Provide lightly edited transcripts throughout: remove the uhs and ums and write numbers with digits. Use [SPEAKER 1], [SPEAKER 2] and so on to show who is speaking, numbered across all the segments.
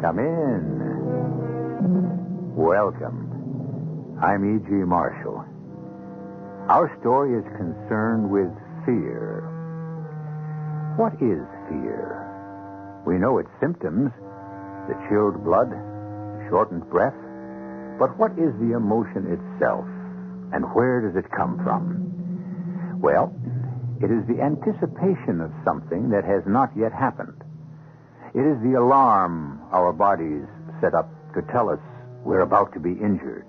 [SPEAKER 1] Come in. Welcome. I'm E.G. Marshall. Our story is concerned with fear. What is fear? We know its symptoms, the chilled blood, the shortened breath. But what is the emotion itself, and where does it come from? Well, it is the anticipation of something that has not yet happened. It is the alarm our bodies set up to tell us we're about to be injured.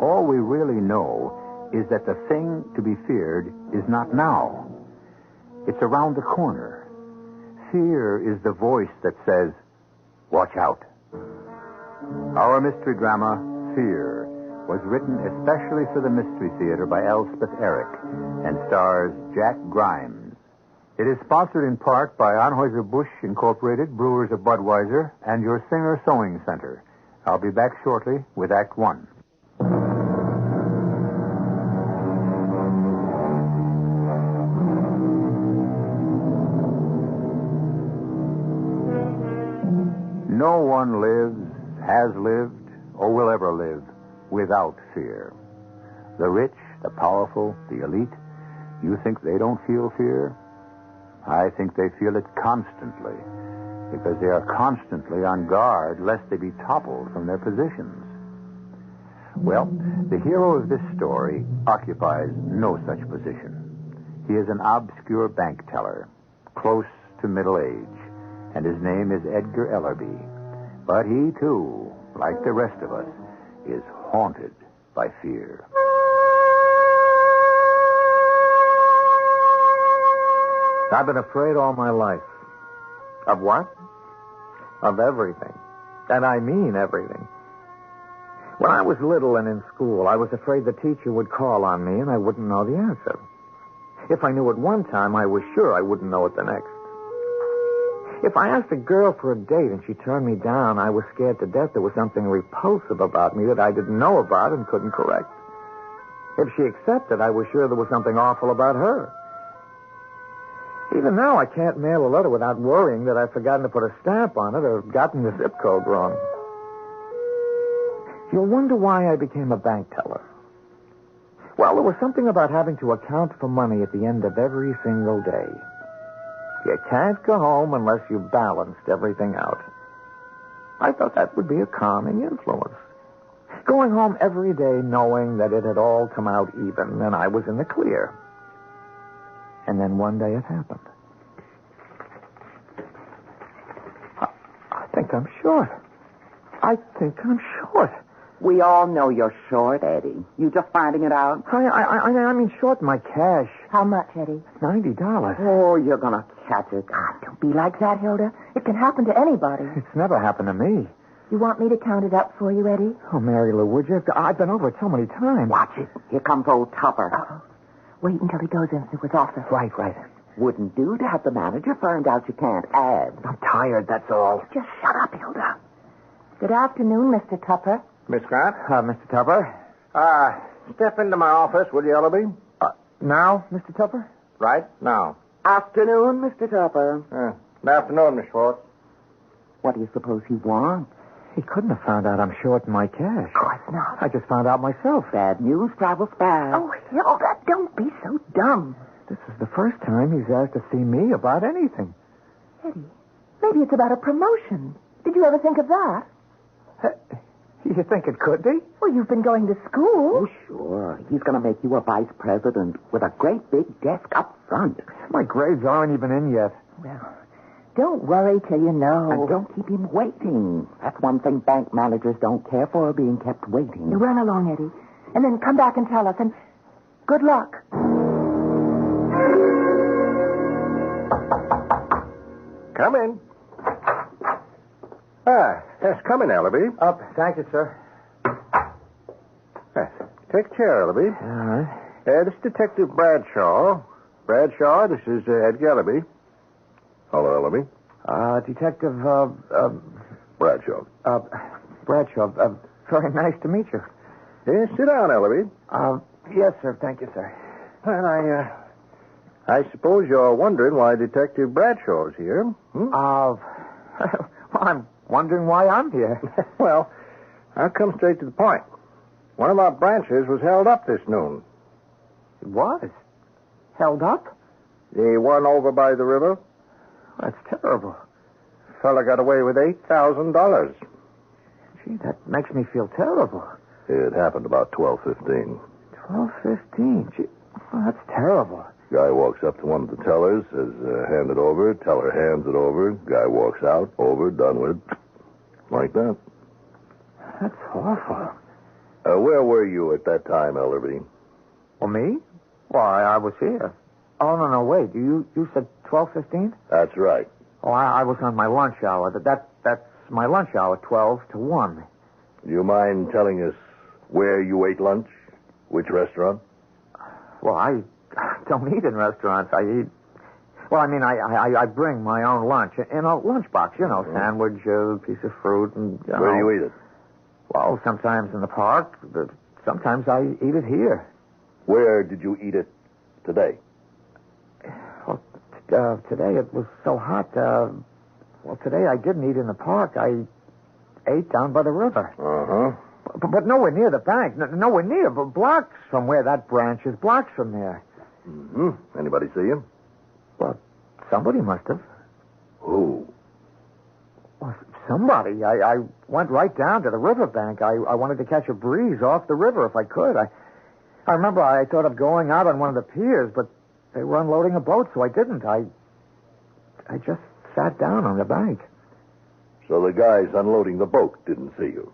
[SPEAKER 1] All we really know is that the thing to be feared is not now. It's around the corner. Fear is the voice that says, watch out. Our mystery drama, Fear, was written especially for the Mystery Theater by Elspeth Eric and stars Jack Grimes. It is sponsored in part by Anheuser-Busch Incorporated, Brewers of Budweiser, and your Singer Sewing Center. I'll be back shortly with Act One. No one lives, has lived, or will ever live without fear. The rich, the powerful, the elite, you think they don't feel fear? I think they feel it constantly, because they are constantly on guard lest they be toppled from their positions. Well, the hero of this story occupies no such position. He is an obscure bank teller, close to middle age, and his name is Edgar Ellerby. But he, too, like the rest of us, is haunted by fear.
[SPEAKER 2] I've been afraid all my life. Of what? Of everything. And I mean everything. When I was little and in school, I was afraid the teacher would call on me and I wouldn't know the answer. If I knew it one time, I was sure I wouldn't know it the next. If I asked a girl for a date and she turned me down, I was scared to death there was something repulsive about me that I didn't know about and couldn't correct. If she accepted, I was sure there was something awful about her. Even now, I can't mail a letter without worrying that I've forgotten to put a stamp on it or gotten the zip code wrong. You'll wonder why I became a bank teller. Well, there was something about having to account for money at the end of every single day. You can't go home unless you've balanced everything out. I thought that would be a calming influence. Going home every day knowing that it had all come out even and I was in the clear. And then one day it happened. I think I'm short.
[SPEAKER 3] We all know you're short, Eddie. You just finding it out?
[SPEAKER 2] I mean short my cash.
[SPEAKER 4] How much, Eddie?
[SPEAKER 2] $90.
[SPEAKER 3] Oh, you're going to catch it.
[SPEAKER 4] Don't be like that, Hilda. It can happen to anybody.
[SPEAKER 2] It's never happened to me.
[SPEAKER 4] You want me to count it up for you, Eddie?
[SPEAKER 2] Oh, Mary Lou, would you? I've been over it so many times.
[SPEAKER 3] Watch it. Here comes old Tupper.
[SPEAKER 4] Uh-oh. Wait until he goes into his office.
[SPEAKER 2] Right.
[SPEAKER 3] Wouldn't do to have the manager find out you can't add.
[SPEAKER 2] I'm tired, that's all.
[SPEAKER 4] Just shut up, Hilda. Good afternoon, Mr. Tupper.
[SPEAKER 5] Miss Scott?
[SPEAKER 2] Mr. Tupper?
[SPEAKER 5] Step into my office, will you, Ellerby?
[SPEAKER 2] Now, Mr. Tupper?
[SPEAKER 5] Right now.
[SPEAKER 3] Afternoon, Mr. Tupper.
[SPEAKER 5] Good afternoon, Miss Schwartz.
[SPEAKER 3] What do you suppose he wants?
[SPEAKER 2] He couldn't have found out I'm short in my cash.
[SPEAKER 4] Of course not.
[SPEAKER 2] I just found out myself.
[SPEAKER 3] Bad news travels fast.
[SPEAKER 4] Oh, Hilda, don't be so dumb.
[SPEAKER 2] This is the first time he's asked to see me about anything.
[SPEAKER 4] Eddie, maybe it's about a promotion. Did you ever think of that?
[SPEAKER 2] You think it could be?
[SPEAKER 4] Well, you've been going to school.
[SPEAKER 3] Oh, sure. He's going to make you a vice president with a great big desk up front.
[SPEAKER 2] My grades aren't even in yet.
[SPEAKER 4] Well, don't worry till you know.
[SPEAKER 3] And don't keep him waiting. That's one thing bank managers don't care for, being kept waiting.
[SPEAKER 4] You run along, Eddie, and then come back and tell us, and good luck.
[SPEAKER 5] Come in. Yes, come in, Ellerby.
[SPEAKER 2] Thank you, sir.
[SPEAKER 5] Yes, take a chair, Ellerby.
[SPEAKER 2] All right.
[SPEAKER 5] This is Detective Bradshaw. Bradshaw, this is Edgar Ellerby. Hello, Ellerby.
[SPEAKER 2] Detective,
[SPEAKER 5] Bradshaw.
[SPEAKER 2] Bradshaw, very nice to meet you.
[SPEAKER 5] Yes, sit down, Ellerby.
[SPEAKER 2] Yes, sir. Thank you, sir.
[SPEAKER 5] Well, I suppose you're wondering why Detective Bradshaw's here.
[SPEAKER 2] Well, wondering why I'm here.
[SPEAKER 5] Well, I'll come straight to the point. One of our branches was held up this noon.
[SPEAKER 2] It was? Held up?
[SPEAKER 5] The one over by the river?
[SPEAKER 2] That's terrible.
[SPEAKER 5] Fella got away with $8,000.
[SPEAKER 2] Gee, that makes me feel terrible.
[SPEAKER 5] It happened about 12:15.
[SPEAKER 2] 12:15. Gee, that's terrible.
[SPEAKER 5] Guy walks up to one of the tellers, says, hand it over. Teller hands it over. Guy walks out, over, done with. Like that.
[SPEAKER 2] That's awful.
[SPEAKER 5] Where were you at that time, Ellerby?
[SPEAKER 2] Well, me? Well, I was here. Oh, no, wait. You said 12:15?
[SPEAKER 5] That's right.
[SPEAKER 2] Oh, I was on my lunch hour. That's my lunch hour, 12 to 1.
[SPEAKER 5] Do you mind telling us where you ate lunch? Which restaurant?
[SPEAKER 2] Well, I don't eat in restaurants. I eat... Well, I mean, I bring my own lunch in a lunchbox, sandwich, a piece of fruit, and...
[SPEAKER 5] Where do you eat it?
[SPEAKER 2] Well, sometimes in the park, but sometimes I eat it here.
[SPEAKER 5] Where did you eat it today?
[SPEAKER 2] Well, today it was so hot. Today I didn't eat in the park. I ate down by the river.
[SPEAKER 5] Uh-huh.
[SPEAKER 2] But nowhere near the bank. Nowhere near. But blocks from where that branch is. Blocks from there.
[SPEAKER 5] Mm-hmm. Anybody see him?
[SPEAKER 2] Well, somebody must have.
[SPEAKER 5] Who?
[SPEAKER 2] Well, somebody. I went right down to the riverbank. I wanted to catch a breeze off the river if I could. I remember I thought of going out on one of the piers, but they were unloading a boat, so I didn't. I just sat down on the bank.
[SPEAKER 5] So the guys unloading the boat didn't see you?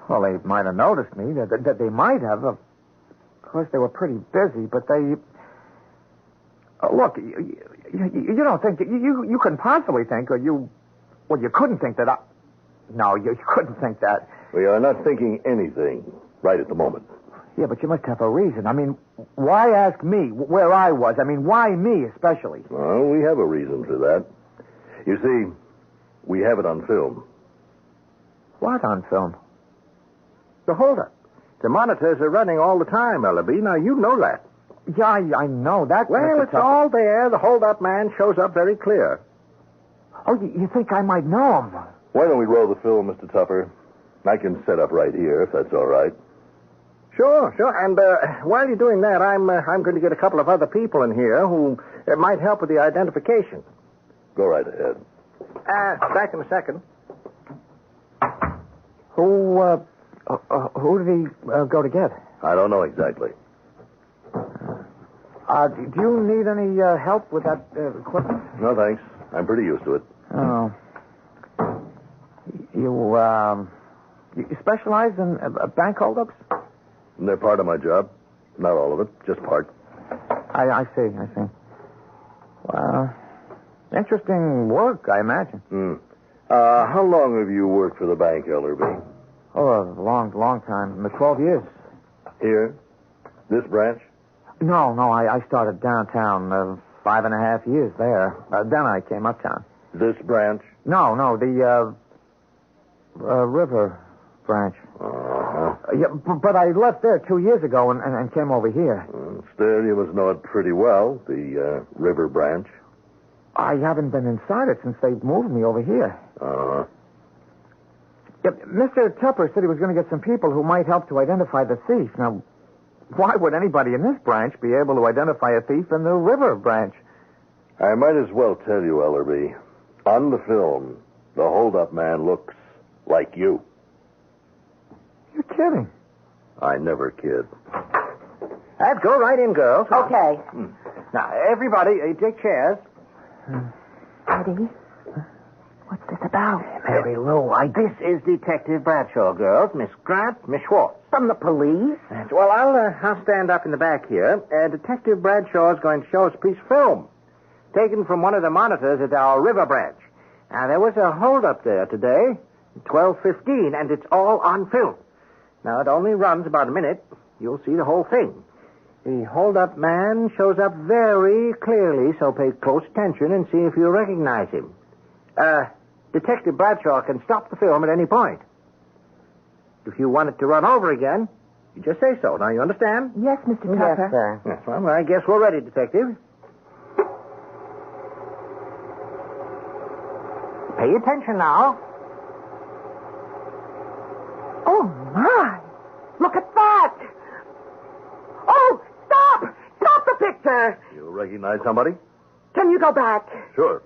[SPEAKER 2] Well, they might have noticed me. That they might have. Of course, they were pretty busy, but they... look, you don't think... You couldn't possibly think, or you... Well, you couldn't think that I... No, you couldn't think that.
[SPEAKER 5] We are not thinking anything right at the moment.
[SPEAKER 2] Yeah, but you must have a reason. I mean, why ask me where I was? I mean, why me especially?
[SPEAKER 5] Well, we have a reason for that. You see, we have it on film.
[SPEAKER 2] What on film?
[SPEAKER 5] The holdup. The monitors are running all the time, Ellerby. Now, you know that.
[SPEAKER 2] Yeah, I know that.
[SPEAKER 5] Well,
[SPEAKER 2] Mr.
[SPEAKER 5] it's
[SPEAKER 2] Tupper.
[SPEAKER 5] all there. The holdup man shows up very clear.
[SPEAKER 2] Oh, you think I might know him?
[SPEAKER 5] Why don't we roll the film, Mr. Tupper? I can set up right here, if that's all right. Sure. And while you're doing that, I'm going to get a couple of other people in here who might help with the identification. Go right ahead. Back in a second.
[SPEAKER 2] Who did he go to get?
[SPEAKER 5] I don't know exactly.
[SPEAKER 2] Do you need any help with that equipment?
[SPEAKER 5] No, thanks. I'm pretty used to it.
[SPEAKER 2] Oh. You specialize in bank holdups?
[SPEAKER 5] They're part of my job. Not all of it, just part.
[SPEAKER 2] I see. Well, interesting work, I imagine.
[SPEAKER 5] How long have you worked for the bank, Ellerby?
[SPEAKER 2] Oh, a long time. 12 years.
[SPEAKER 5] Here? This branch?
[SPEAKER 2] No, I started downtown 5.5 years there. Then I came uptown.
[SPEAKER 5] This branch?
[SPEAKER 2] No, the river branch.
[SPEAKER 5] Uh-huh.
[SPEAKER 2] Yeah, but I left there 2 years ago and came over here.
[SPEAKER 5] Still, you must know it pretty well, the river branch.
[SPEAKER 2] I haven't been inside it since they moved me over here.
[SPEAKER 5] Uh-huh.
[SPEAKER 2] Yeah, Mr. Tupper said he was going to get some people who might help to identify the thief. Now, why would anybody in this branch be able to identify a thief in the river branch?
[SPEAKER 5] I might as well tell you, Ellerby. On the film, the hold-up man looks like you.
[SPEAKER 2] You're kidding.
[SPEAKER 5] I never kid.
[SPEAKER 6] Let's go right in, girls.
[SPEAKER 4] Okay.
[SPEAKER 6] Now, everybody, take chairs.
[SPEAKER 4] Eddie, what's this about?
[SPEAKER 6] Mary Lou, this is Detective Bradshaw, girls. Miss Grant, Miss Schwartz.
[SPEAKER 4] From the police?
[SPEAKER 6] Well, I'll stand up in the back here. Detective Bradshaw is going to show us a piece of film taken from one of the monitors at our river branch. Now, there was a hold-up there today, 12:15, and it's all on film. Now, it only runs about a minute. You'll see the whole thing. The hold-up man shows up very clearly, so pay close attention and see if you recognize him. Detective Bradshaw can stop the film at any point. If you want it to run over again, you just say so. Now, you understand?
[SPEAKER 4] Yes, Mr. Tupper.
[SPEAKER 3] Yes, sir.
[SPEAKER 6] Yes, well, I guess we're ready, Detective. Pay attention now.
[SPEAKER 5] recognize somebody?
[SPEAKER 4] Can you go back?
[SPEAKER 5] Sure.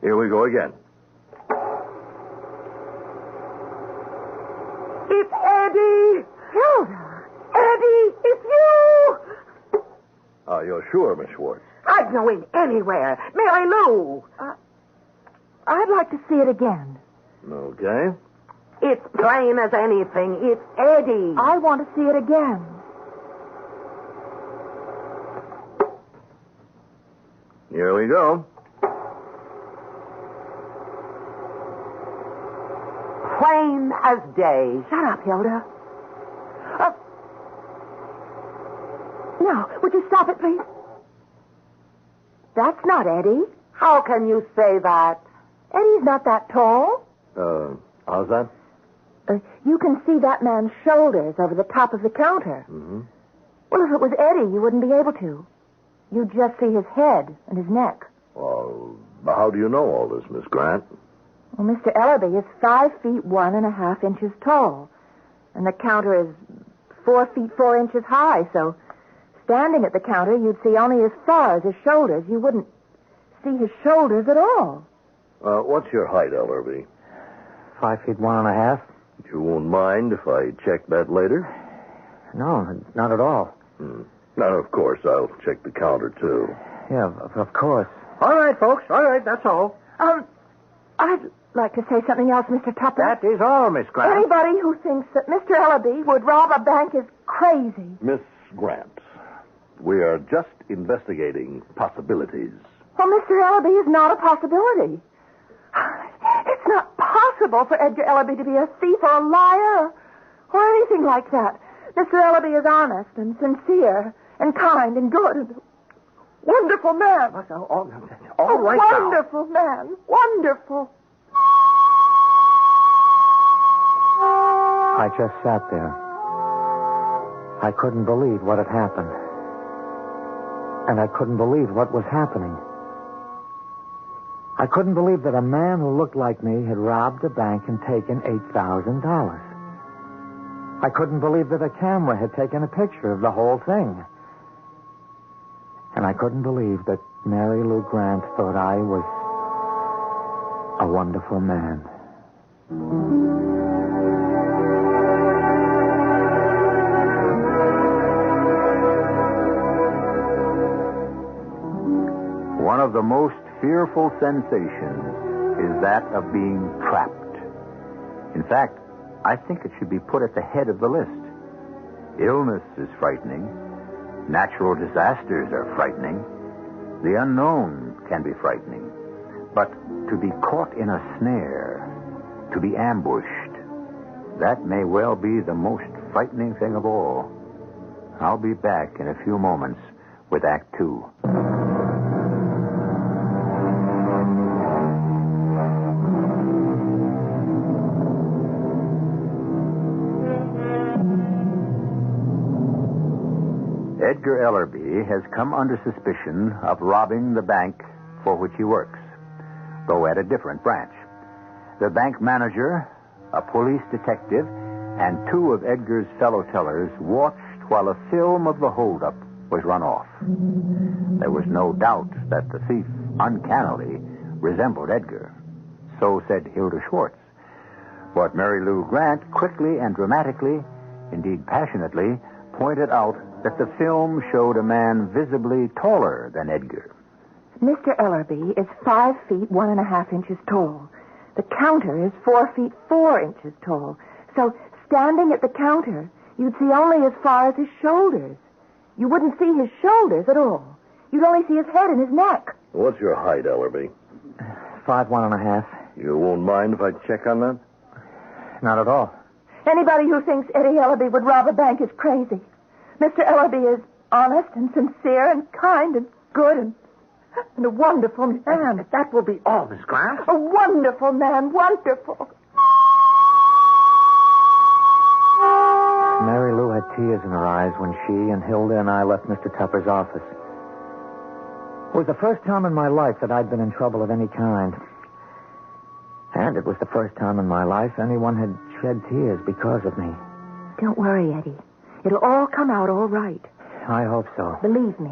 [SPEAKER 5] Here we go again.
[SPEAKER 4] It's Eddie! Hilda! Eddie, it's you!
[SPEAKER 5] You're sure, Miss Schwartz?
[SPEAKER 4] I'd know him anywhere. Mary Lou!
[SPEAKER 7] I'd like to see it again.
[SPEAKER 5] Okay.
[SPEAKER 4] It's plain as anything. It's Eddie.
[SPEAKER 7] I want to see it again.
[SPEAKER 5] Here we go.
[SPEAKER 4] Plain as day.
[SPEAKER 7] Shut up, Hilda. No, would you stop it, please? That's not Eddie.
[SPEAKER 4] How can you say that?
[SPEAKER 7] Eddie's not that tall.
[SPEAKER 5] How's that?
[SPEAKER 7] You can see that man's shoulders over the top of the counter.
[SPEAKER 5] Mm-hmm.
[SPEAKER 7] Well, if it was Eddie, you wouldn't be able to. You'd just see his head and his neck.
[SPEAKER 5] Well, how do you know all this, Miss Grant?
[SPEAKER 7] Well, Mr. Ellerby is 5 feet 1.5 inches tall, and the counter is 4 feet 4 inches high, so standing at the counter, you'd see only as far as his shoulders. You wouldn't see his shoulders at all.
[SPEAKER 5] What's your height, Ellerby?
[SPEAKER 2] 5 feet 1.5.
[SPEAKER 5] You won't mind if I check that later?
[SPEAKER 2] No, not at all.
[SPEAKER 5] Now, of course, I'll check the counter, too.
[SPEAKER 2] Yeah, of course.
[SPEAKER 6] All right, folks. All right, that's all.
[SPEAKER 7] I'd like to say something else, Mr. Tupper.
[SPEAKER 6] That is all, Miss Grant.
[SPEAKER 7] Anybody who thinks that Mr. Ellerby would rob a bank is crazy.
[SPEAKER 5] Miss Grant, we are just investigating possibilities.
[SPEAKER 7] Well, Mr. Ellerby is not a possibility. It's not possible for Edgar Ellerby to be a thief or a liar or anything like that. Mr. Ellerby is honest and sincere and kind and good and a wonderful man.
[SPEAKER 6] All right now.
[SPEAKER 7] Wonderful man. Wonderful.
[SPEAKER 2] I just sat there. I couldn't believe what had happened. And I couldn't believe what was happening. I couldn't believe that a man who looked like me had robbed a bank and taken $8,000. I couldn't believe that a camera had taken a picture of the whole thing. And I couldn't believe that Mary Lou Grant thought I was a wonderful man.
[SPEAKER 1] One of the most fearful sensations is that of being trapped. In fact, I think it should be put at the head of the list. Illness is frightening. Natural disasters are frightening. The unknown can be frightening. But to be caught in a snare, to be ambushed, that may well be the most frightening thing of all. I'll be back in a few moments with Act 2. Edgar Ellerby has come under suspicion of robbing the bank for which he works, though at a different branch. The bank manager, a police detective, and 2 of Edgar's fellow tellers watched while a film of the holdup was run off. There was no doubt that the thief uncannily resembled Edgar. So said Hilda Schwartz. But Mary Lou Grant quickly and dramatically, indeed passionately, pointed out that the film showed a man visibly taller than Edgar.
[SPEAKER 7] Mr. Ellerby is 5 feet 1.5 inches tall. The counter is 4 feet 4 inches tall. So, standing at the counter, you'd see only as far as his shoulders. You wouldn't see his shoulders at all. You'd only see his head and his neck.
[SPEAKER 5] What's your height, Ellerby?
[SPEAKER 2] 5 1.5.
[SPEAKER 5] You won't mind if I check on that?
[SPEAKER 2] Not at all.
[SPEAKER 7] Anybody who thinks Eddie Ellerby would rob a bank is crazy. Mr. Ellerby is honest and sincere and kind and good and a wonderful man.
[SPEAKER 6] That will be all, Miss Grant.
[SPEAKER 7] A wonderful man. Wonderful.
[SPEAKER 2] Mary Lou had tears in her eyes when she and Hilda and I left Mr. Tupper's office. It was the first time in my life that I'd been in trouble of any kind. And it was the first time in my life anyone had shed tears because of me.
[SPEAKER 7] Don't worry, Eddie. It'll all come out all right.
[SPEAKER 2] I hope so.
[SPEAKER 7] Believe me.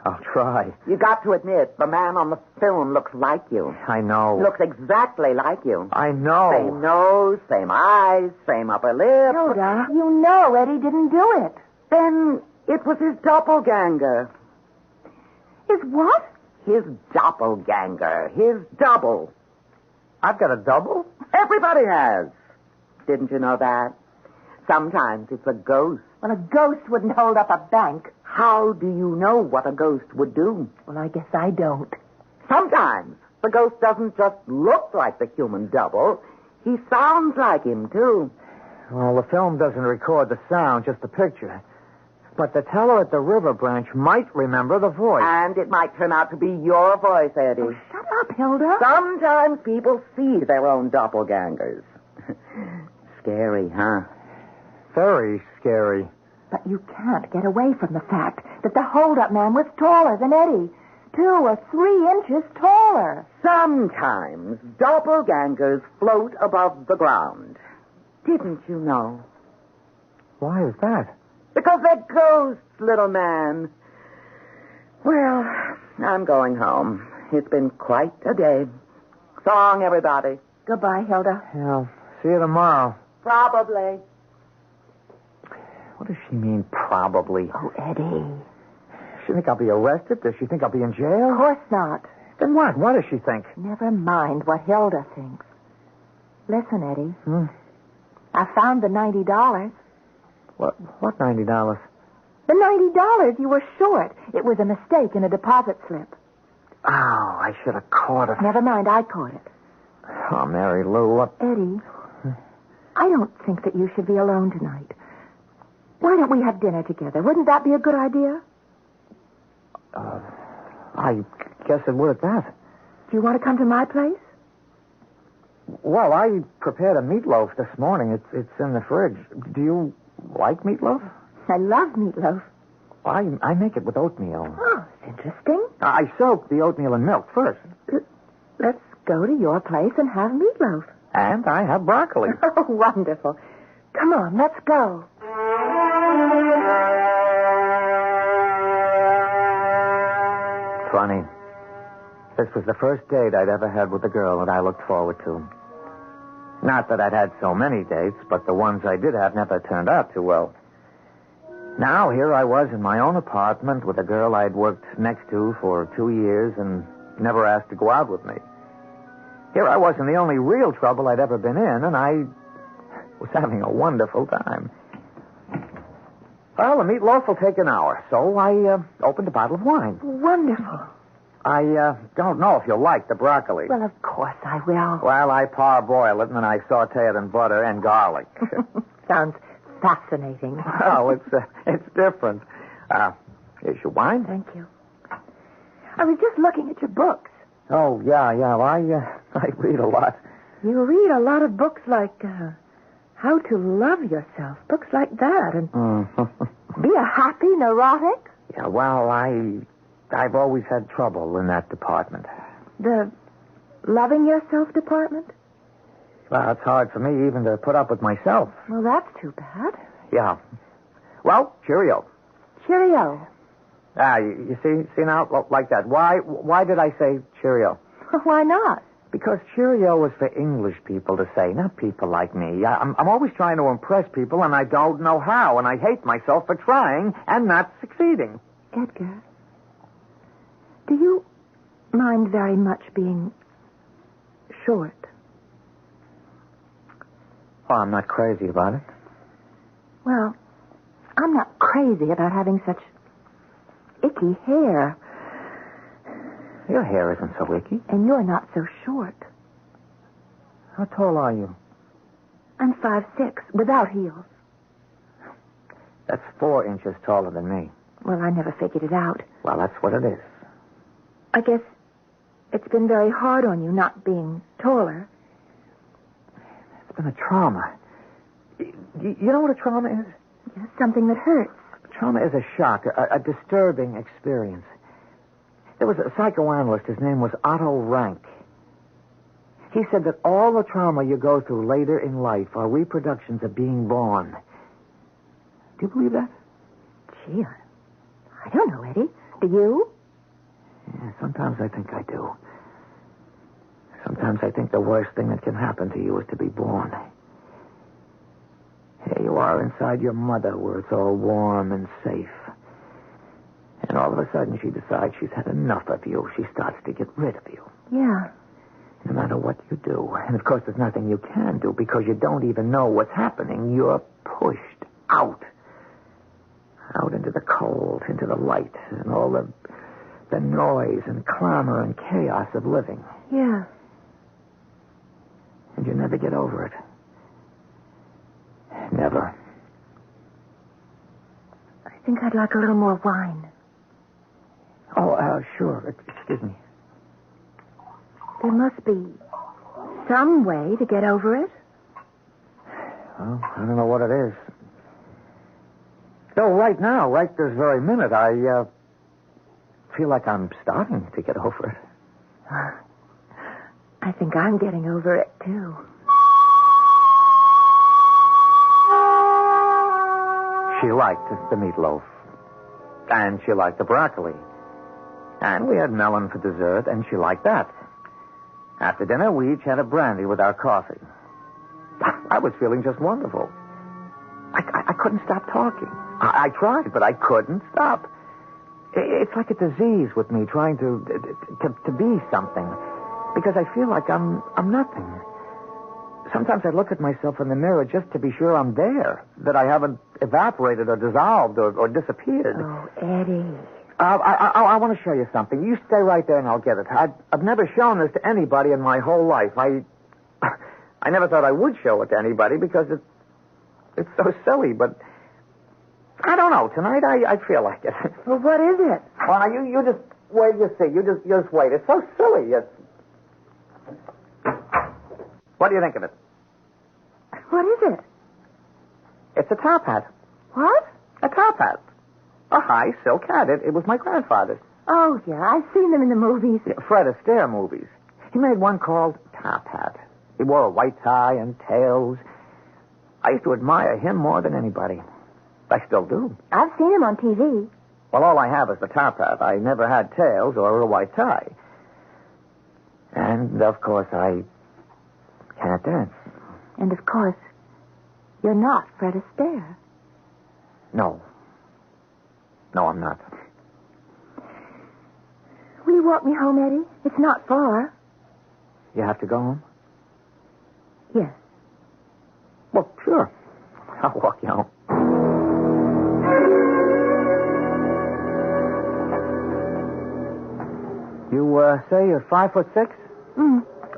[SPEAKER 2] I'll try.
[SPEAKER 3] You got to admit, the man on the film looks like you.
[SPEAKER 2] I know.
[SPEAKER 3] Looks exactly like you.
[SPEAKER 2] I know.
[SPEAKER 3] Same nose, same eyes, same upper lip.
[SPEAKER 7] Hilda, you know Eddie didn't do it.
[SPEAKER 3] Then it was his doppelganger.
[SPEAKER 7] His what?
[SPEAKER 3] His doppelganger. His double.
[SPEAKER 2] I've got a double?
[SPEAKER 3] Everybody has. Didn't you know that? Sometimes it's a ghost.
[SPEAKER 7] Well, a ghost wouldn't hold up a bank.
[SPEAKER 3] How do you know what a ghost would do?
[SPEAKER 7] Well, I guess I don't.
[SPEAKER 3] Sometimes the ghost doesn't just look like the human double. He sounds like him, too.
[SPEAKER 2] Well, the film doesn't record the sound, just the picture. But the teller at the river branch might remember the voice.
[SPEAKER 3] And it might turn out to be your voice, Eddie.
[SPEAKER 7] Oh, shut up, Hilda.
[SPEAKER 3] Sometimes people see their own doppelgangers. Scary, huh?
[SPEAKER 2] Very scary.
[SPEAKER 7] But you can't get away from the fact that the hold-up man was taller than Eddie. 2 or 3 inches taller.
[SPEAKER 3] Sometimes doppelgangers float above the ground. Didn't you know?
[SPEAKER 2] Why is that?
[SPEAKER 3] Because they're ghosts, little man. Well, I'm going home. It's been quite a day. So long, everybody.
[SPEAKER 7] Goodbye, Hilda.
[SPEAKER 2] Yeah, see you tomorrow.
[SPEAKER 3] Probably.
[SPEAKER 2] What does she mean, probably?
[SPEAKER 7] Oh, Eddie.
[SPEAKER 2] Does she think I'll be arrested? Does she think I'll be in jail?
[SPEAKER 7] Of course not.
[SPEAKER 2] Then what? What does she think?
[SPEAKER 7] Never mind what Hilda thinks. Listen, Eddie. I found the $90.
[SPEAKER 2] What $90?
[SPEAKER 7] The $90 you were short. It was a mistake in a deposit slip.
[SPEAKER 2] Oh, I should have caught it.
[SPEAKER 7] Never mind, I caught it.
[SPEAKER 2] Oh, Mary Lou, what?
[SPEAKER 7] Eddie, I don't think that you should be alone tonight. Why don't we have dinner together? Wouldn't that be a good idea?
[SPEAKER 2] I guess it would at that.
[SPEAKER 7] Do you want to come to my place?
[SPEAKER 2] Well, I prepared a meatloaf this morning. It's in the fridge. Do you like meatloaf?
[SPEAKER 7] I love meatloaf.
[SPEAKER 2] I make it with oatmeal.
[SPEAKER 7] Oh, it's interesting.
[SPEAKER 2] I soak the oatmeal in milk first.
[SPEAKER 7] Let's go to your place and have meatloaf.
[SPEAKER 2] And I have broccoli.
[SPEAKER 7] Oh, wonderful. Come on, let's go.
[SPEAKER 2] Funny. This was the first date I'd ever had with a girl that I looked forward to. Not that I'd had so many dates, but the ones I did have never turned out too well. Now, here I was in my own apartment with a girl I'd worked next to for 2 years and never asked to go out with me. Here I was in the only real trouble I'd ever been in, and I was having a wonderful time. Well, the meatloaf will take an hour, so I opened a bottle of wine.
[SPEAKER 7] Wonderful.
[SPEAKER 2] I don't know if you'll like the broccoli.
[SPEAKER 7] Well, of course I will.
[SPEAKER 2] Well, I parboil it, and then I saute it in butter and garlic.
[SPEAKER 7] Sounds fascinating.
[SPEAKER 2] Well, it's different. Here's your wine.
[SPEAKER 7] Thank you. I was just looking at your books.
[SPEAKER 2] Oh, yeah. Well, I read a lot.
[SPEAKER 7] You read a lot of books like How to Love Yourself, books like that, and Be a Happy Neurotic.
[SPEAKER 2] Yeah, well, I've always had trouble in that department.
[SPEAKER 7] The loving yourself department?
[SPEAKER 2] Well, it's hard for me even to put up with myself.
[SPEAKER 7] Well, that's too bad.
[SPEAKER 2] Yeah. Well, cheerio.
[SPEAKER 7] Cheerio.
[SPEAKER 2] You see now, like that. Why did I say cheerio?
[SPEAKER 7] Why not?
[SPEAKER 2] Because cheerio is for English people to say, not people like me. I'm always trying to impress people, and I don't know how, and I hate myself for trying and not succeeding.
[SPEAKER 7] Edgar, do you mind very much being short?
[SPEAKER 2] Oh, I'm not crazy about it.
[SPEAKER 7] Well, I'm not crazy about having such icky hair.
[SPEAKER 2] Your hair isn't so icky.
[SPEAKER 7] And you're not so short.
[SPEAKER 2] How tall are you?
[SPEAKER 7] I'm 5'6", without heels.
[SPEAKER 2] That's 4 inches taller than me.
[SPEAKER 7] Well, I never figured it out.
[SPEAKER 2] Well, that's what it is.
[SPEAKER 7] I guess it's been very hard on you not being taller.
[SPEAKER 2] It's been a trauma. You know what a trauma is?
[SPEAKER 7] Yes, something that hurts.
[SPEAKER 2] Trauma is a shock, a disturbing experience. There was a psychoanalyst, his name was Otto Rank. He said that all the trauma you go through later in life are reproductions of being born. Do you believe that?
[SPEAKER 7] Gee, I don't know, Eddie. Do you?
[SPEAKER 2] Yeah, sometimes I think I do. Sometimes I think the worst thing that can happen to you is to be born. Here you are inside your mother where it's all warm and safe. And all of a sudden she decides she's had enough of you. She starts to get rid of you.
[SPEAKER 7] Yeah.
[SPEAKER 2] No matter what you do. And of course there's nothing you can do because you don't even know what's happening. You're pushed out. Out into the cold, into the light, and all the noise and clamor and chaos of living.
[SPEAKER 7] Yeah.
[SPEAKER 2] And you never get over it. Never.
[SPEAKER 7] I think I'd like a little more wine.
[SPEAKER 2] Oh, sure. Excuse me.
[SPEAKER 7] There must be some way to get over it.
[SPEAKER 2] Well, I don't know what it is. So right now, right this very minute, I feel like I'm starting to get over it.
[SPEAKER 7] I think I'm getting over it, too.
[SPEAKER 2] She liked the meatloaf. And she liked the broccoli. And we had melon for dessert, and she liked that. After dinner, we each had a brandy with our coffee. I was feeling just wonderful. I couldn't stop talking. I tried, but I couldn't stop. It's like a disease with me, trying to be something. Because I feel like I'm nothing. Sometimes I look at myself in the mirror just to be sure I'm there, that I haven't evaporated or dissolved or disappeared.
[SPEAKER 7] Oh, Eddie.
[SPEAKER 2] I want to show you something. You stay right there and I'll get it. I've never shown this to anybody in my whole life. I never thought I would show it to anybody because it's so silly, but I don't know. Tonight I feel like it.
[SPEAKER 7] Well, what is it?
[SPEAKER 2] Well, now, you just wait, you see. You just wait. It's so silly. What do you think of it?
[SPEAKER 7] What is it?
[SPEAKER 2] It's a top hat.
[SPEAKER 7] What?
[SPEAKER 2] A top hat. A high silk hat. It was my grandfather's.
[SPEAKER 7] Oh, yeah. I've seen them in the movies.
[SPEAKER 2] Yeah, Fred Astaire movies. He made one called Top Hat. He wore a white tie and tails. I used to admire him more than anybody. I still do.
[SPEAKER 7] I've seen him on TV.
[SPEAKER 2] Well, all I have is the top hat. I never had tails or a white tie. And, of course, I can't dance.
[SPEAKER 7] And, of course, you're not Fred Astaire.
[SPEAKER 2] No. No, I'm not.
[SPEAKER 7] Will you walk me home, Eddie? It's not far.
[SPEAKER 2] You have to go home?
[SPEAKER 7] Yes.
[SPEAKER 2] Well, sure. I'll walk you home. You say you're 5'6"?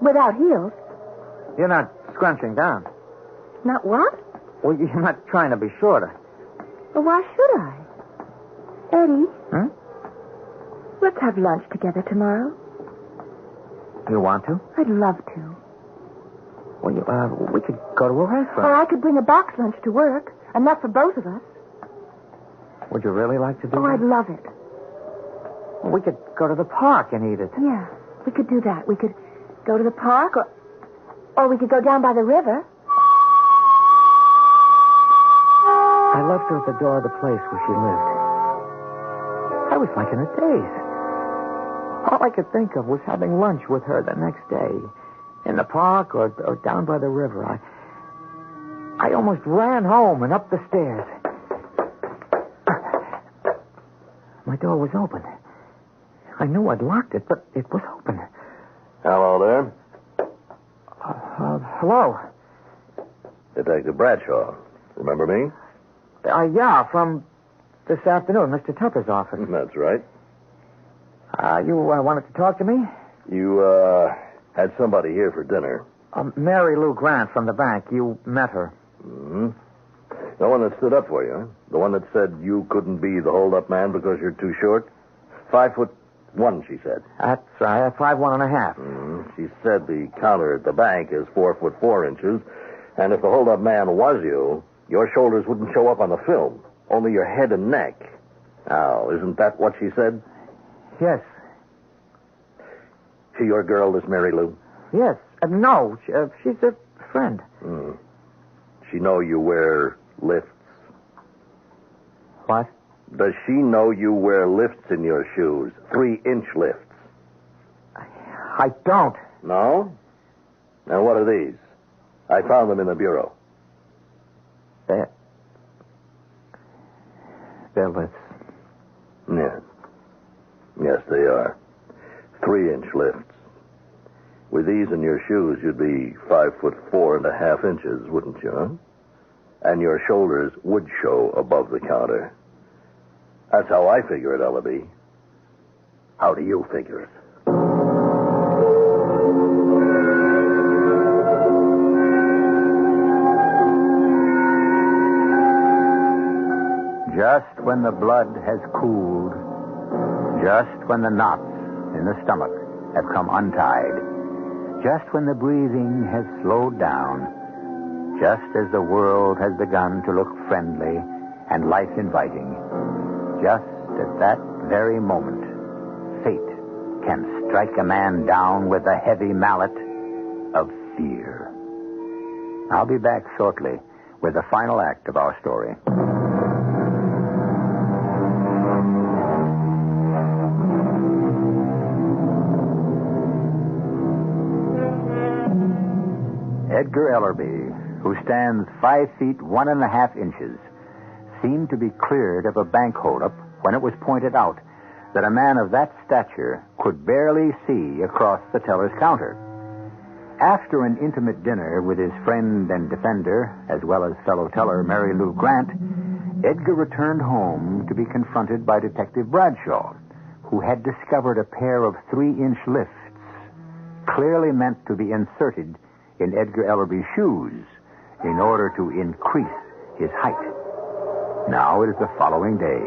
[SPEAKER 7] Without heels.
[SPEAKER 2] You're not scrunching down.
[SPEAKER 7] Not what?
[SPEAKER 2] Well, you're not trying to be shorter.
[SPEAKER 7] Well, why should I? Eddie.
[SPEAKER 2] Hmm?
[SPEAKER 7] Let's have lunch together tomorrow.
[SPEAKER 2] You want to?
[SPEAKER 7] I'd love to.
[SPEAKER 2] Well, we could go to a restaurant.
[SPEAKER 7] Or I could bring a box lunch to work. Enough for both of us.
[SPEAKER 2] Would you really like to do
[SPEAKER 7] Oh,
[SPEAKER 2] that?
[SPEAKER 7] I'd love it.
[SPEAKER 2] Well, we could go to the park and eat it.
[SPEAKER 7] Yeah, we could do that. We could go to the park, or we could go down by the river.
[SPEAKER 2] I left her at the door of the place where she lived. I was like in a daze. All I could think of was having lunch with her the next day. In the park or down by the river. I almost ran home and up the stairs. My door was open. I knew I'd locked it, but it was open.
[SPEAKER 5] Hello there.
[SPEAKER 2] Hello.
[SPEAKER 5] Detective Bradshaw. Remember me?
[SPEAKER 2] Yeah, from this afternoon, Mr. Tupper's office.
[SPEAKER 5] That's right.
[SPEAKER 2] You wanted to talk to me?
[SPEAKER 5] You, had somebody here for dinner.
[SPEAKER 2] Mary Lou Grant from the bank. You met her.
[SPEAKER 5] Mm-hmm. The one that stood up for you, huh? The one that said you couldn't be the hold-up man because you're too short? 5'1", she said.
[SPEAKER 2] That's right. 5'1.5".
[SPEAKER 5] She said the counter at the bank is 4'4", and if the hold-up man was you, your shoulders wouldn't show up on the film, only your head and neck. Now, isn't that what she said?
[SPEAKER 2] Yes.
[SPEAKER 5] She your girl, this Mary Lou?
[SPEAKER 2] Yes. No, she's a friend.
[SPEAKER 5] She know you wear lifts?
[SPEAKER 2] What?
[SPEAKER 5] Does she know you wear lifts in your shoes? 3-inch lifts.
[SPEAKER 2] I don't.
[SPEAKER 5] No? And what are these? I found them in the bureau.
[SPEAKER 2] They're lifts.
[SPEAKER 5] Yes. Yes, they are. 3-inch lifts. With these in your shoes, you'd be 5'4.5" wouldn't you? Huh? And your shoulders would show above the counter. That's how I figure it, Ellaby. How do you figure it?
[SPEAKER 1] Just when the blood has cooled, just when the knots in the stomach have come untied, just when the breathing has slowed down, just as the world has begun to look friendly and life-inviting, just at that very moment, fate can strike a man down with the heavy mallet of fear. I'll be back shortly with the final act of our story. Edgar Ellerby, who stands 5 feet 1.5 inches, seemed to be cleared of a bank holdup when it was pointed out that a man of that stature could barely see across the teller's counter. After an intimate dinner with his friend and defender, as well as fellow teller Mary Lou Grant, Edgar returned home to be confronted by Detective Bradshaw, who had discovered a pair of 3-inch lifts, clearly meant to be inserted in Edgar Ellerby's shoes in order to increase his height. Now it is the following day,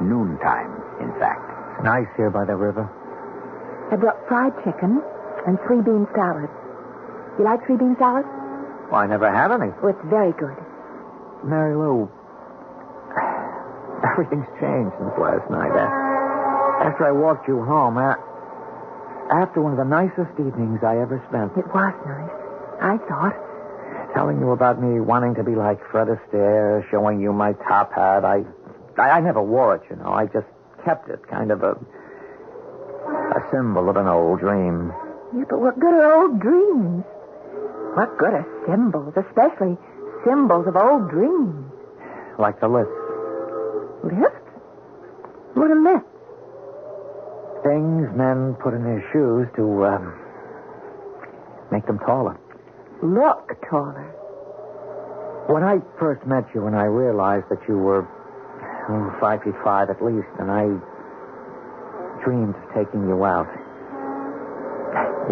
[SPEAKER 1] noontime, in fact.
[SPEAKER 2] It's nice here by the river.
[SPEAKER 7] I brought fried chicken and 3-bean salad. You like 3-bean salad?
[SPEAKER 2] Well, I never had any.
[SPEAKER 7] Oh, it's very good.
[SPEAKER 2] Mary Lou, everything's changed since last night. After I walked you home, after one of the nicest evenings I ever spent.
[SPEAKER 7] It was nice, I thought.
[SPEAKER 2] Telling you about me wanting to be like Fred Astaire, showing you my top hat. I never wore it, you know. I just kept it, kind of a symbol of an old dream.
[SPEAKER 7] Yeah, but what good are old dreams? What good are symbols, especially symbols of old dreams?
[SPEAKER 2] Like the lifts.
[SPEAKER 7] Lifts? What are lifts?
[SPEAKER 2] Things men put in their shoes to make them taller.
[SPEAKER 7] Look taller.
[SPEAKER 2] When I first met you and I realized that you were 5'5" at least, and I dreamed of taking you out,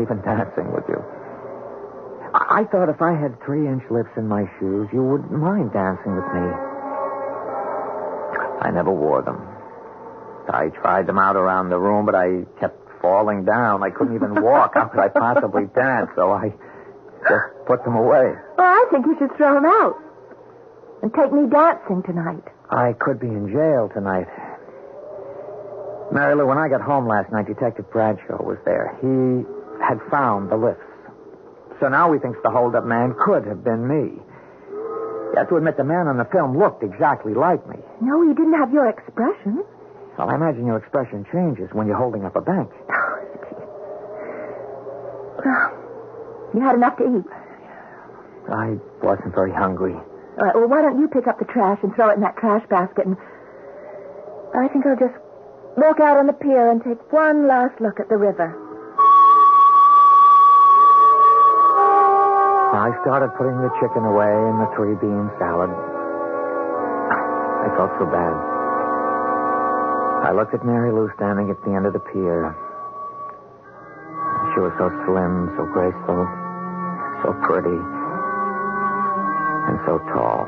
[SPEAKER 2] even dancing with you. I thought if I had 3-inch lifts in my shoes, you wouldn't mind dancing with me. I never wore them. I tried them out around the room, but I kept falling down. I couldn't even walk. How could I possibly dance? So I just put them away.
[SPEAKER 7] Well, I think you should throw them out and take me dancing tonight.
[SPEAKER 2] I could be in jail tonight. Mary Lou, when I got home last night, Detective Bradshaw was there. He had found the lifts. So now he thinks the hold-up man could have been me. You have to admit the man on the film looked exactly like me.
[SPEAKER 7] No, he didn't have your expression.
[SPEAKER 2] Well, I imagine your expression changes when you're holding up a bank.
[SPEAKER 7] Well, you had enough to eat.
[SPEAKER 2] I wasn't very hungry.
[SPEAKER 7] All right, well, why don't you pick up the trash and throw it in that trash basket, and I think I'll just walk out on the pier and take one last look at the river.
[SPEAKER 2] I started putting the chicken away and the 3-bean salad. I felt so bad. I looked at Mary Lou standing at the end of the pier. She was so slim, so graceful, so pretty, and so tall.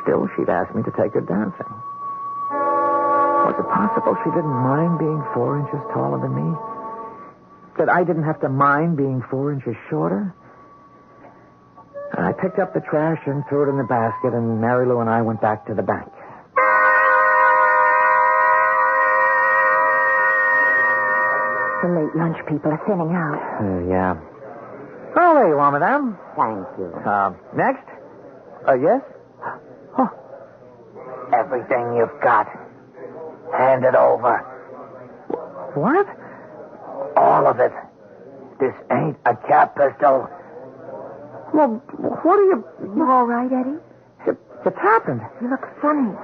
[SPEAKER 2] Still, she'd asked me to take her dancing. Was it possible she didn't mind being 4 inches taller than me? That I didn't have to mind being 4 inches shorter? And I picked up the trash and threw it in the basket, and Mary Lou and I went back to the bank.
[SPEAKER 7] The late lunch people are thinning out.
[SPEAKER 2] Yeah. Oh, there you are, madame.
[SPEAKER 3] Thank you.
[SPEAKER 2] Next? Yes? Oh.
[SPEAKER 3] Ever
[SPEAKER 6] everything you've got. Hand it over.
[SPEAKER 2] What?
[SPEAKER 6] All of it. This ain't a cap pistol.
[SPEAKER 2] Well, what are you...
[SPEAKER 7] You all right, Eddie?
[SPEAKER 2] It's happened.
[SPEAKER 7] You look funny.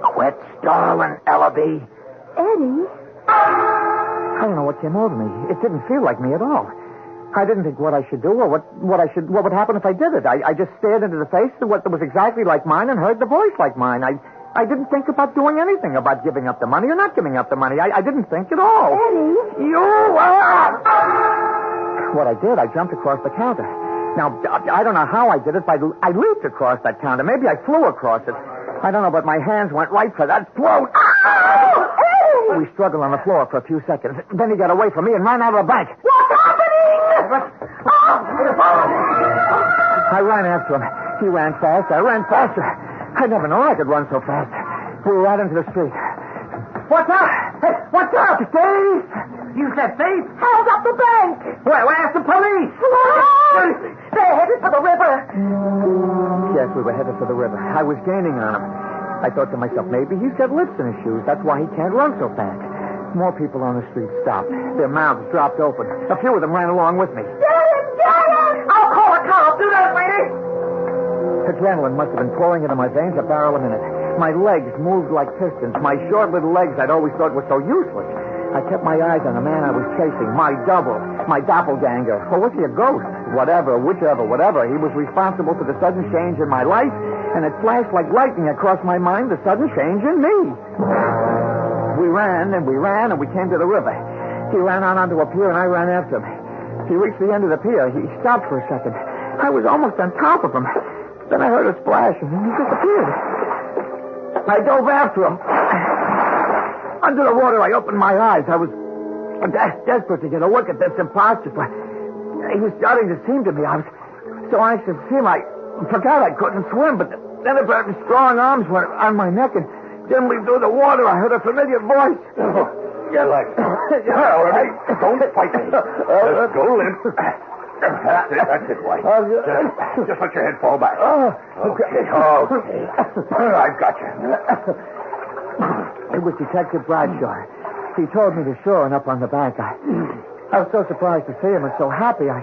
[SPEAKER 6] Quit stalling, Ellaby.
[SPEAKER 7] Eddie?
[SPEAKER 2] I don't know what came over me. It didn't feel like me at all. I didn't think what I should do or what would happen if I did it. I just stared into the face of what was exactly like mine and heard the voice like mine. I didn't think about doing anything, about giving up the money or not giving up the money. I didn't think at all.
[SPEAKER 7] Eddie?
[SPEAKER 2] You are... What I did, I jumped across the counter. Now, I don't know how I did it, but I leaped across that counter. Maybe I flew across it. I don't know, but my hands went right for that throat. We struggled on the floor for a few seconds. Then he got away from me and ran out of the bank.
[SPEAKER 7] What's happening?
[SPEAKER 2] I ran after him. He ran fast. I ran faster. I never knew I could run so fast. We were out into the street. What's up? Hey, what's up? Thief! You said thief?
[SPEAKER 7] Held up the bank.
[SPEAKER 2] Where's the police?
[SPEAKER 7] They're headed for the river.
[SPEAKER 2] Yes, we were headed for the river. I was gaining on him. I thought to myself, maybe he's got lips in his shoes. That's why he can't run so fast. More people on the street stopped. Their mouths dropped open. A few of them ran along with me.
[SPEAKER 7] Get him! I'll call a cop. Do that, lady.
[SPEAKER 2] Adrenaline must have been pouring into my veins a barrel a minute. My legs moved like pistons. My short little legs I'd always thought were so useless. I kept my eyes on the man I was chasing, my double, my doppelganger. Or was he a ghost? Whatever, whichever, whatever. He was responsible for the sudden change in my life, and it flashed like lightning across my mind, the sudden change in me. We ran, and we came to the river. He ran on onto a pier, and I ran after him. He reached the end of the pier. He stopped for a second. I was almost on top of him. Then I heard a splash, and he disappeared. I dove after him. Under the water, I opened my eyes. I was desperate to get a look at this imposter. He was starting to seem to me. I was so anxious to see him, I forgot I couldn't swim, but then a pair of strong arms were on my neck, and dimly through the water, I heard a familiar voice.
[SPEAKER 5] Relax. All right. Don't fight me. Just go limp. That's it, White. Just let your head fall back. Okay. I've got you.
[SPEAKER 2] It was Detective Bradshaw. He told me to shore and up on the bank. I was so surprised to see him and so happy. I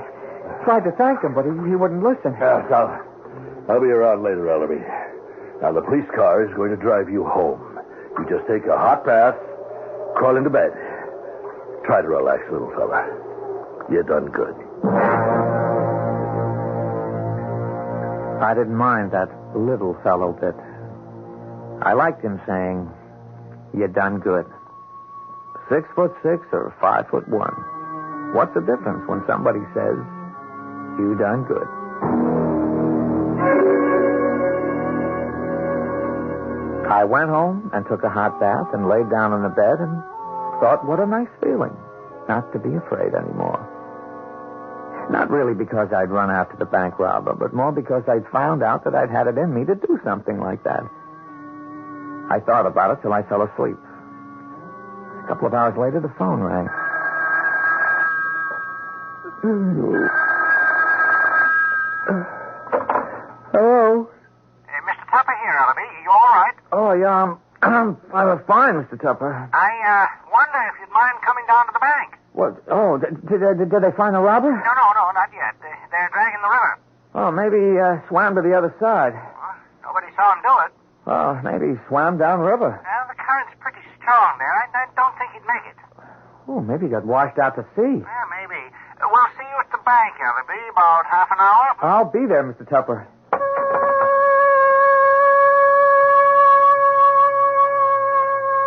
[SPEAKER 2] tried to thank him, but he wouldn't listen.
[SPEAKER 5] I'll be around later, Ellaby. Now, the police car is going to drive you home. You just take a hot bath, crawl into bed. Try to relax, little fella. You done good.
[SPEAKER 2] I didn't mind that little fellow bit. I liked him saying, "You done good." 6'6" or 5'1". What's the difference when somebody says, "You done good"? I went home and took a hot bath and laid down on the bed and thought, what a nice feeling not to be afraid anymore. Not really because I'd run after the bank robber, but more because I'd found out that I'd had it in me to do something like that. I thought about it till I fell asleep. A couple of hours later, the phone rang. Hello?
[SPEAKER 6] Mr. Tupper here, Ellaby. You all right?
[SPEAKER 2] Oh, yeah, I was fine, Mr. Tupper.
[SPEAKER 6] I wonder if you'd mind coming down to the bank.
[SPEAKER 2] What? Oh, did they find the robber?
[SPEAKER 6] No, not yet. They're dragging the river.
[SPEAKER 2] Oh, maybe he swam to the other side.
[SPEAKER 6] Well, nobody saw him do it.
[SPEAKER 2] Oh, maybe he swam downriver.
[SPEAKER 6] Well, the current's pretty strong there. I don't think he'd make it.
[SPEAKER 2] Oh, maybe he got washed out to sea.
[SPEAKER 6] Yeah, maybe. We'll see you at the bank, Ellaby, about half an hour.
[SPEAKER 2] I'll be there, Mr. Tupper.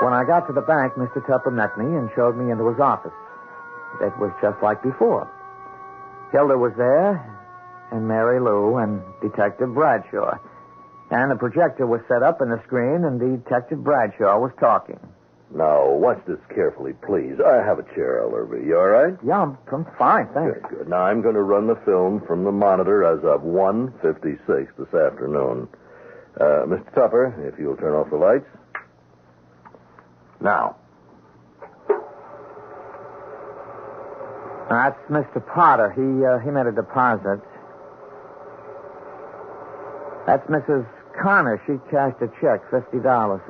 [SPEAKER 2] When I got to the bank, Mr. Tupper met me and showed me into his office. It was just like before. Hilda was there, and Mary Lou, and Detective Bradshaw. And the projector was set up in the screen, and Detective Bradshaw was talking.
[SPEAKER 5] Now, watch this carefully, please. I have a chair, Ellerby. You all right?
[SPEAKER 2] Yeah, I'm fine, thanks.
[SPEAKER 5] Good. Now, I'm going to run the film from the monitor as of 1:56 this afternoon. Mr. Tupper, if you'll turn off the lights. Now.
[SPEAKER 2] That's Mr. Potter. He made a deposit. That's Mrs. Connor. She cashed a check, $50.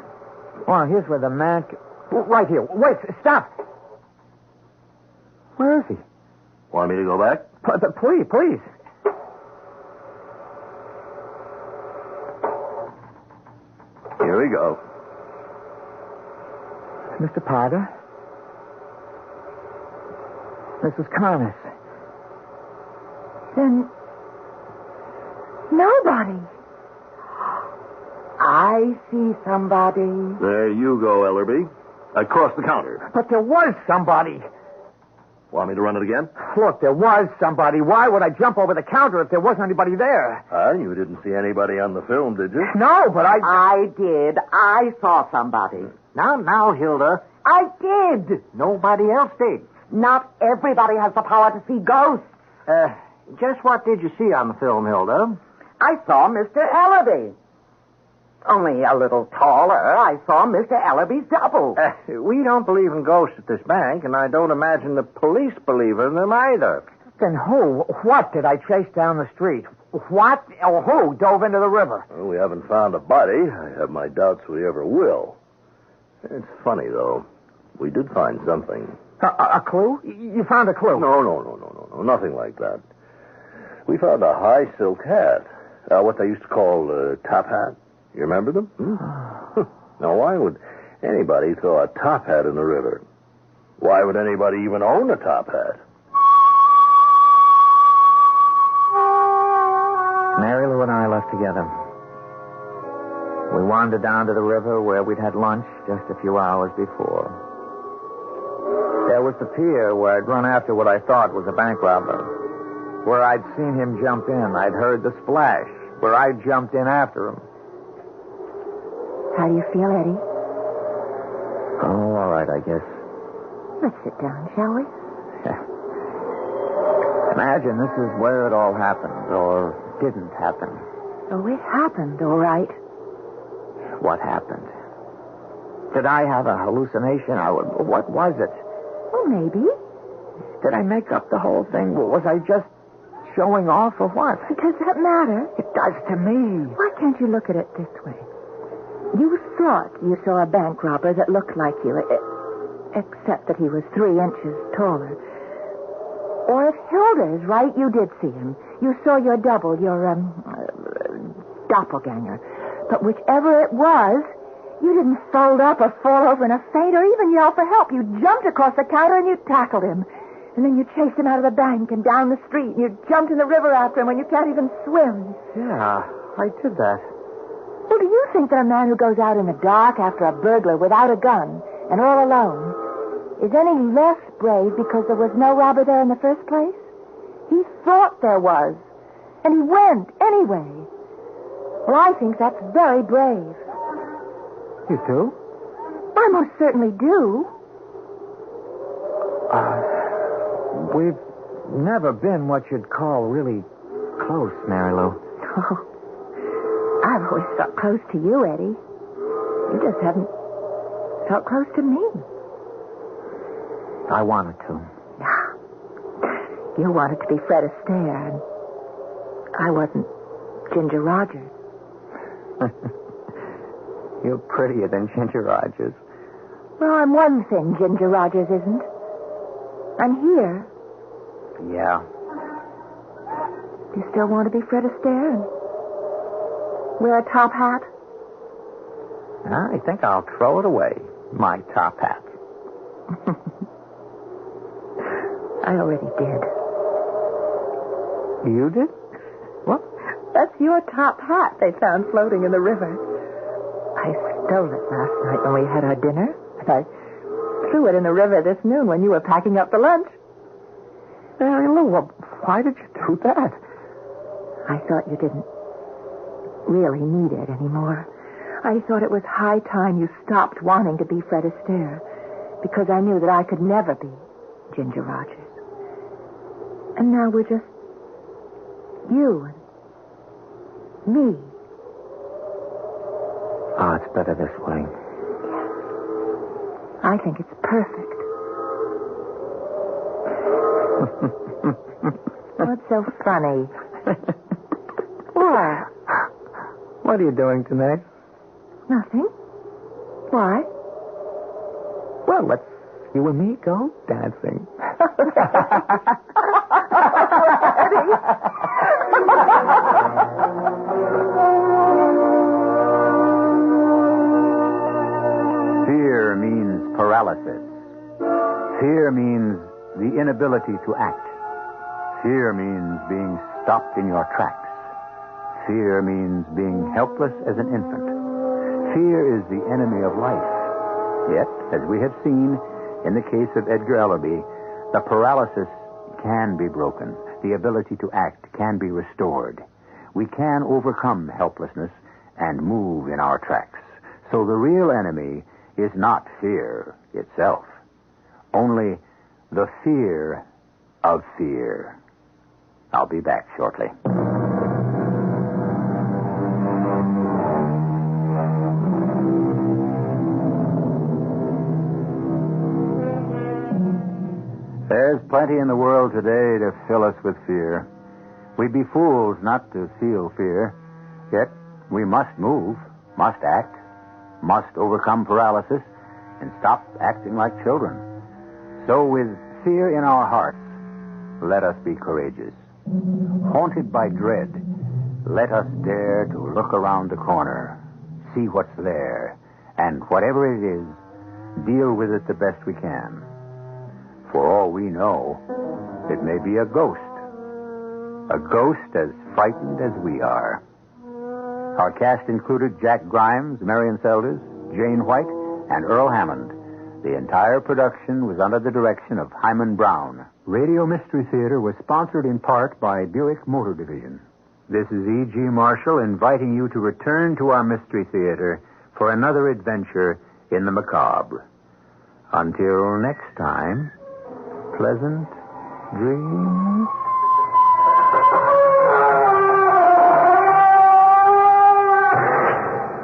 [SPEAKER 2] Well, here's where the man... Right here. Wait, stop. Where is he?
[SPEAKER 5] Want me to go back?
[SPEAKER 2] Please.
[SPEAKER 5] Here we go.
[SPEAKER 2] Mr. Potter? Mrs. Connors?
[SPEAKER 4] Then nobody.
[SPEAKER 3] I see somebody.
[SPEAKER 5] There you go, Ellerby. Across the counter.
[SPEAKER 2] But there was somebody.
[SPEAKER 5] Want me to run it again?
[SPEAKER 2] Look, there was somebody. Why would I jump over the counter if there wasn't anybody there?
[SPEAKER 5] You didn't see anybody on the film, did you?
[SPEAKER 2] No, but
[SPEAKER 3] I did. I saw somebody.
[SPEAKER 6] Now, Hilda.
[SPEAKER 3] I did.
[SPEAKER 6] Nobody else did.
[SPEAKER 3] Not everybody has the power to see ghosts.
[SPEAKER 6] Just what did you see on the film, Hilda?
[SPEAKER 3] I saw Mr. Ellerby. Only a little taller. I saw Mr. Ellerby's double.
[SPEAKER 6] We don't believe in ghosts at this bank, and I don't imagine the police believe in them either.
[SPEAKER 2] Then what did I chase down the street? What or who dove into the river?
[SPEAKER 5] Well, we haven't found a body. I have my doubts we ever will. It's funny, though. We did find something.
[SPEAKER 2] A clue? You found a clue?
[SPEAKER 5] No. Nothing like that. We found a high silk hat. What they used to call a top hat. You remember them? Now, why would anybody throw a top hat in the river? Why would anybody even own a top hat?
[SPEAKER 2] Mary Lou and I left together. We wandered down to the river where we'd had lunch just a few hours before. There was the pier where I'd run after what I thought was a bank robber. Where I'd seen him jump in. I'd heard the splash. Where I jumped in after him.
[SPEAKER 4] How do you feel, Eddie?
[SPEAKER 2] Oh, all right, I guess.
[SPEAKER 4] Let's sit down, shall we?
[SPEAKER 2] Imagine this is where it all happened, or didn't happen.
[SPEAKER 4] Oh, it happened, all right.
[SPEAKER 2] What happened? Did I have a hallucination? What was it?
[SPEAKER 4] Well, maybe.
[SPEAKER 2] Did I make up the whole thing? Was I just showing off or what?
[SPEAKER 4] Does that matter?
[SPEAKER 2] It does to me.
[SPEAKER 4] Why can't you look at it this way? You thought you saw a bank robber that looked like you, except that he was 3 inches taller. Or if Hilda is right, you did see him. You saw your double, your doppelganger. But whichever it was, you didn't fold up or fall over in a faint or even yell for help. You jumped across the counter and you tackled him. And then you chased him out of the bank and down the street. And you jumped in the river after him when you can't even swim.
[SPEAKER 2] Yeah, I did that.
[SPEAKER 4] Well, do you think that a man who goes out in the dark after a burglar without a gun and all alone is any less brave because there was no robber there in the first place? He thought there was, and he went anyway. Well, I think that's very brave.
[SPEAKER 2] You do?
[SPEAKER 4] I most certainly do.
[SPEAKER 2] We've never been what you'd call really close, Mary Lou.
[SPEAKER 4] Oh, I've always felt close to you, Eddie. You just haven't felt close to me.
[SPEAKER 2] I wanted to.
[SPEAKER 4] You wanted to be Fred Astaire, and I wasn't Ginger Rogers.
[SPEAKER 2] You're prettier than Ginger Rogers.
[SPEAKER 4] Well, I'm one thing Ginger Rogers isn't. I'm here.
[SPEAKER 2] Yeah.
[SPEAKER 4] Do you still want to be Fred Astaire and wear a top hat?
[SPEAKER 2] I think I'll throw it away, my top hat.
[SPEAKER 4] I already did.
[SPEAKER 2] You did? What?
[SPEAKER 4] That's your top hat they found floating in the river. I stole it last night when we had our dinner, and I threw it in the river this noon when you were packing up the lunch.
[SPEAKER 2] Mary Lou, why did you do that?
[SPEAKER 4] I thought you didn't really need it anymore. I thought it was high time you stopped wanting to be Fred Astaire, because I knew that I could never be Ginger Rogers. And now we're just you and me.
[SPEAKER 2] Oh, it's better this way.
[SPEAKER 4] I think it's perfect. What's so funny? What?
[SPEAKER 2] What are you doing tonight?
[SPEAKER 7] Nothing. Why?
[SPEAKER 2] Well, let's you and me go dancing.
[SPEAKER 1] Fear means paralysis. Fear means the inability to act. Fear means being stopped in your tracks. Fear means being helpless as an infant. Fear is the enemy of life. Yet, as we have seen in the case of Edgar Ellerby, the paralysis can be broken. The ability to act can be restored. We can overcome helplessness and move in our tracks. So the real enemy is not fear itself, only the fear of fear. I'll be back shortly. There's plenty in the world today to fill us with fear. We'd be fools not to feel fear. Yet we must move, must act, must overcome paralysis, and stop acting like children. So with fear in our hearts, let us be courageous. Haunted by dread, let us dare to look around the corner, see what's there, and whatever it is, deal with it the best we can. For all we know, it may be a ghost as frightened as we are. Our cast included Jack Grimes, Marion Seldes, Jane White, and Earl Hammond. The entire production was under the direction of Hyman Brown. Radio Mystery Theater was sponsored in part by Buick Motor Division. This is E.G. Marshall inviting you to return to our Mystery Theater for another adventure in the macabre. Until next time, pleasant dreams.